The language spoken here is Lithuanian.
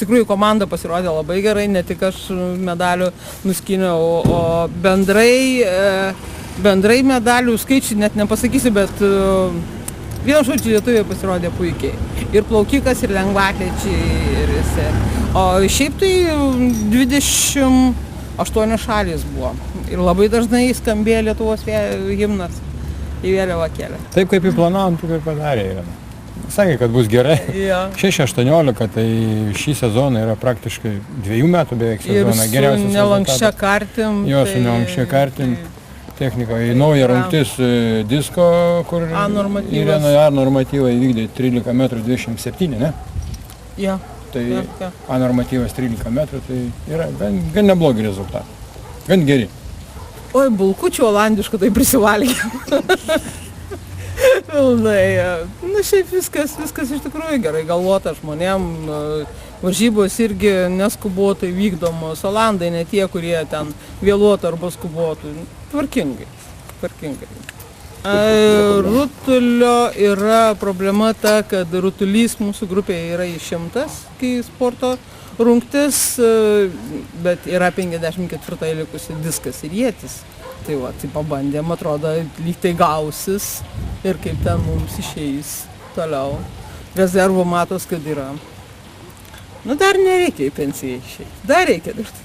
tikrųjų komanda pasirodė labai gerai, ne tik aš medalių nuskyniau, o bendrai medalių skaičių net nepasakysiu, bet vienu žodžiu lietuviai pasirodė puikiai. Ir plaukikas, ir lengvaatlečiai, ir visi. O šiaip tai 28 šalys buvo. Ir labai dažnai skambėjo Lietuvos himnas į vėliavą kelią. Taip kaip įplanavom, taip ir padarė. Sakė, kad bus gerai. Ja. 6-18, tai šį sezoną yra praktiškai 2 metų beveik sezoną. Ir su nelankščia kartim. Jo, su nelankščia kartim. Technika. Į naują rungtis disko, kur Irena normatyvą įvykdė 13 m 27, ne? Ja. Tai A normatyvas 13 m, tai yra gan neblogi rezultatai. Gan geri. Oi, bulkučių olandiškų tai prisivalgėm. Pilnai. Na, šiaip viskas iš tikrųjų gerai galvota žmonėm. Varžybos irgi neskubotai vykdomos. Olandai ne tie, kurie ten vėluotų arba skubotų. Tvarkingai. Rutulio yra problema ta, kad rutulys mūsų grupėje yra išimtas, kai sporto rungtis, bet yra 54 likusi diskas ir ietis. Tai va, tai pabandėm, atrodo, lyg tai gausis ir kaip ten mums išeis toliau. Rezervų matos, kad yra. Nu, dar nereikia į pensiją išeiti, dar reikia dirbti.